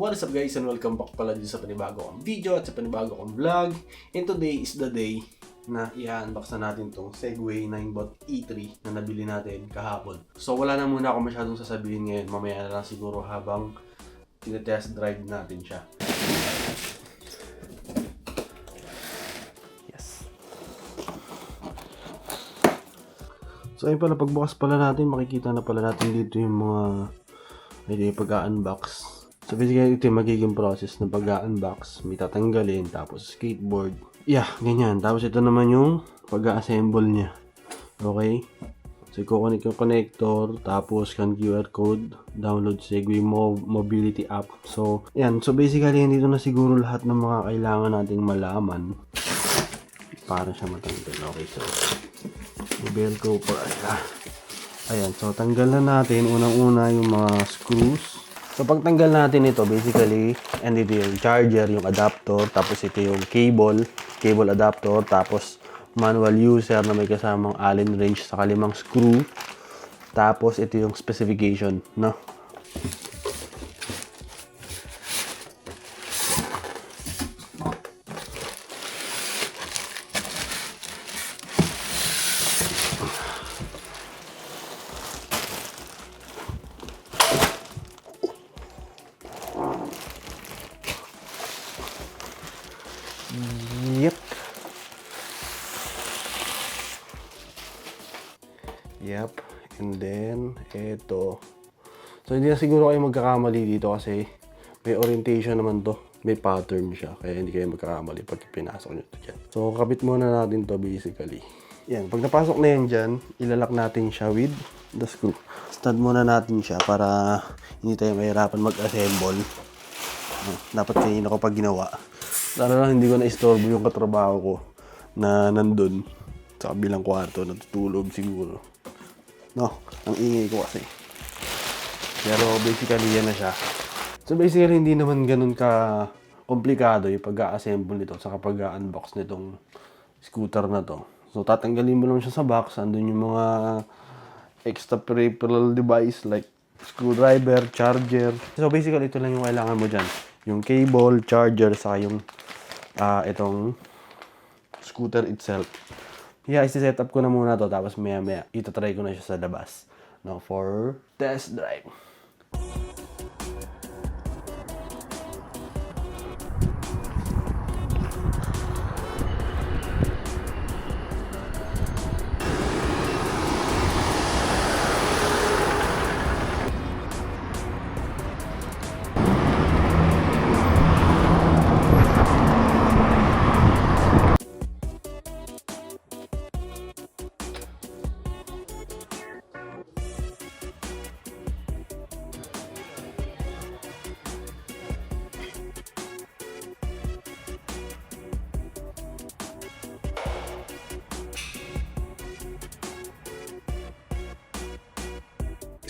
What is up guys and welcome back pala dito sa panibago kong video at sa panibago kong vlog. And today is the day na i-unbox na natin tong Segway 9bot E3 na nabili natin kahapon. So wala na muna ako masyadong sasabihin ngayon, mamaya na lang siguro habang tinetest drive natin siya. Yes. So ayun pala, pagbukas pala natin, makikita na pala natin dito yung mga pag-unbox. So basically ito yung magiging process ng pag-unbox. May tatanggalin, tapos skateboard. Yeah, ganyan. Tapos ito naman yung pag-assemble niya. Okay? So i-connect yung connector, tapos scan QR code, download Segway Mobility app. So, yan. So basically dito na siguro lahat ng mga kailangan nating malaman para siya matanggal. Okay, so i-velcro pa siya. Ayan, so tanggal na natin unang-una yung mga screws. So pagtanggal natin ito, basically, and ito yung charger, yung adapter, tapos ito yung cable adapter, tapos manual user na may kasamang Allen wrench sa 5 screw. Tapos ito yung specification, no? Yep. And then, eto. So, hindi na siguro kayo magkakamali dito kasi may orientation naman to. May pattern siya. Kaya hindi kayo magkakamali pag pinasok nyo ito dyan. So, kabit muna natin to basically. Yan. Pag napasok na yan dyan, ilalak natin siya with the screw. Stud muna natin siya para hindi tayo mahirapan mag-assemble. Dapat kanina ko pag ginawa. Lalo lang hindi ko na-istorbo yung katrabaho ko na nandun sa kabilang kwarto. Natutulog siguro. No, ang ingay ko kasi. Pero basically yan na siya. So basically hindi naman ganun ka komplikado yung pag-assemble nito sa pag-unbox nitong scooter na to. So tatanggalin mo lang siya sa box. Andun yung mga extra peripheral device like screwdriver, charger. So basically ito lang yung kailangan mo dyan. Yung cable, charger, saka yung itong scooter itself. Yeah, isi-set up ko na muna to, tapos maya-maya itatry ko na siya sa labas, no, for test drive.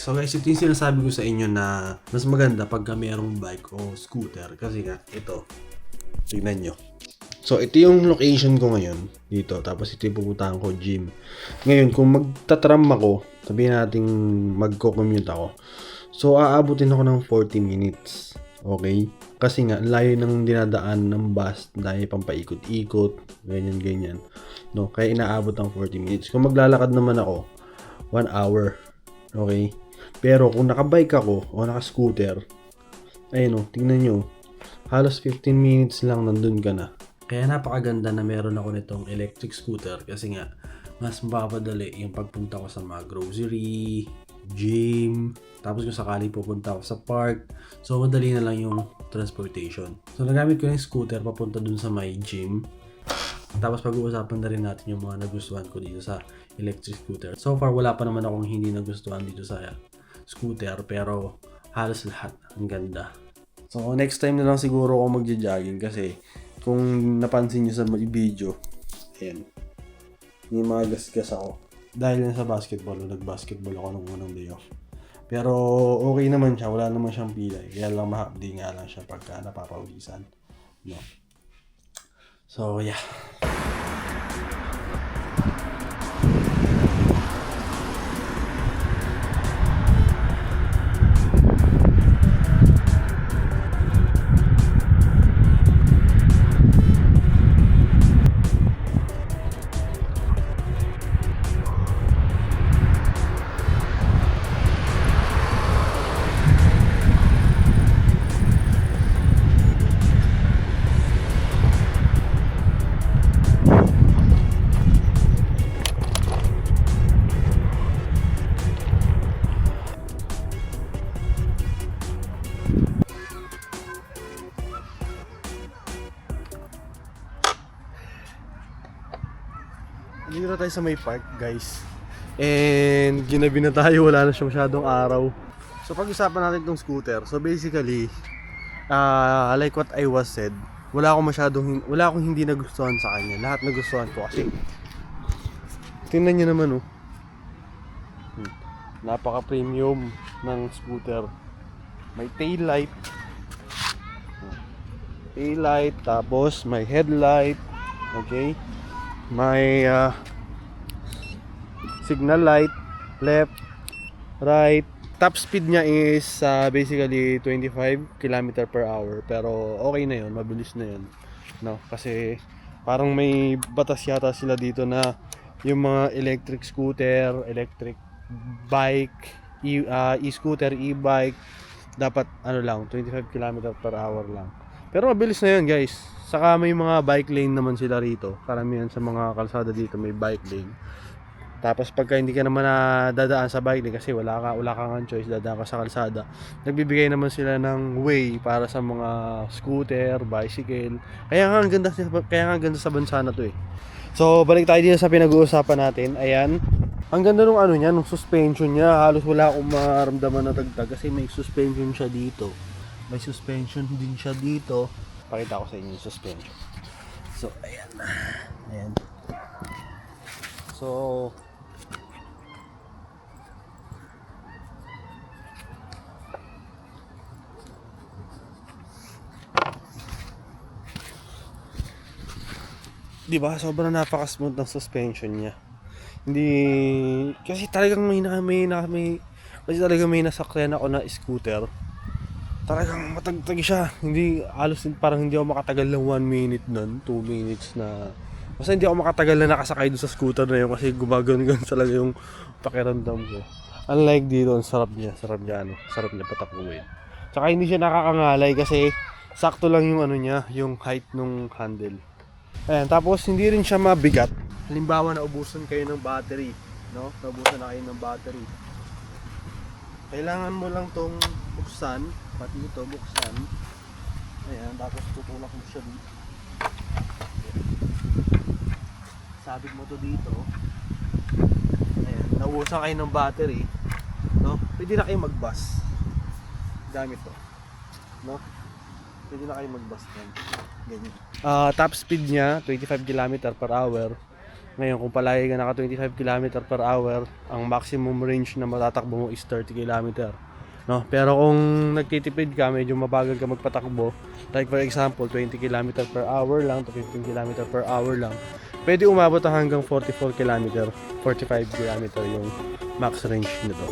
So guys, ito yung sinasabi ko sa inyo na mas maganda pagka mayroong bike o scooter. Kasi nga, ito. Tignan nyo. So, ito yung location ko ngayon. Dito. Tapos ito yung pupuntahan ko, gym. Ngayon, kung magtatram ako, sabihin natin magko-commute ako. So, aabutin ako ng 40 minutes. Okay? Kasi nga, layo ng dinadaan ng bus dahil pampaikot-ikot. Ganyan-ganyan. No? Kaya inaabot ng 40 minutes. Kung maglalakad naman ako, 1 hour. Okay? Pero kung nakabike ako o naka-scooter, ayun o, tingnan nyo, halos 15 minutes lang nandun ka na. Kaya napakaganda na meron ako nitong electric scooter kasi nga, mas mapapadali yung pagpunta ko sa mga grocery, gym, tapos kung sakali pupunta ako sa park, so madali na lang yung transportation. So nagamit ko yung scooter papunta dun sa my gym. Tapos pag-uusapan na rin natin yung mga nagustuhan ko dito sa electric scooter. So far, wala pa naman akong hindi nagustuhan dito sa scooter, pero halos lahat ang ganda. So next time na lang siguro ako magja-jogging kasi kung napansin nyo sa video, ayan, may mga gasgas ako. Dahil sa basketball, nag-basketball ako nung unang day off. Pero okay naman siya, wala naman siyang pilay. Kaya lang mahapdi nga lang siya pagka napapawisan. No? So yeah. dito na tayo sa may park, guys. And ginabi na tayo, wala na siya masyadong araw. So pag-usapan natin tong scooter. So basically, like what I was said, wala akong hindi nagustuhan sa kanya. Lahat nagustuhan ko kasi tingnan niyo naman oh. Napaka-premium ng scooter. May tail light, tapos may headlight, okay? May signal light, left, right. Top speed niya is basically 25 km per hour. Pero okay na yun, mabilis na yun, no? Kasi parang may batas yata sila dito na yung mga electric scooter, electric bike, e-scooter, e-bike, dapat ano lang, 25 km per hour lang. Pero mabilis na yun, guys. Saka may mga bike lane naman sila rito. Karamihan sa mga kalsada dito may bike lane. Tapos pagka hindi ka naman dadaan sa bike lane kasi wala kang choice, dadaan ka sa kalsada, nagbibigay naman sila ng way para sa mga scooter, bicycle. Kaya nga ang ganda sa bansa na to eh. So balik tayo dito sa pinag-uusapan natin. Ayan. Ang ganda nung ano niya, nung suspension niya. Halos wala akong maramdaman na dagdag kasi may suspension siya dito. May suspension din siya dito. Pakita ko sa inyo yung suspension. So ayan. Ayan. So diba, sobrang napaka-smooth ng suspension niya. Hindi kasi talagang kasi talagang may nasakyan ako na scooter. Talagang matagtag siya. Hindi halos parang hindi ako makatagal ng 1 minute nun, 2 minutes na. Basta hindi ako makatagal na nakasakay doon sa scooter na yun kasi gumagano-gano talaga yung pakiramdam ko. Unlike dito, ang sarap niya patakbuhin. Tsaka hindi siya nakakangalay kasi sakto lang yung ano niya, yung height ng handle. Ayan, tapos hindi rin siya mabigat. Halimbawa, naubusan kayo ng battery, no? Naubusan na kayo ng battery. Kailangan mo lang tong buksan, pati ito buksan. Ayan, tapos tutulak mo siya dito. Sabit mo to dito. Ayan, naubusan kayo ng battery, no? Pwede na kayo mag-bus gamit to, no? Pwede na kayo mag-bus yan. Ganyan. Top speed niya 25 km per hour. Ngayon kung palagi ka naka 25 km per hour, ang maximum range na matatakbo mo is 30 km, no? Pero kung nagtitipid ka, medyo mabagal ka magpatakbo, like for example 20 km per hour lang to 15 km per hour lang, pwede umabot hanggang 44 km, 45 km yung max range nito.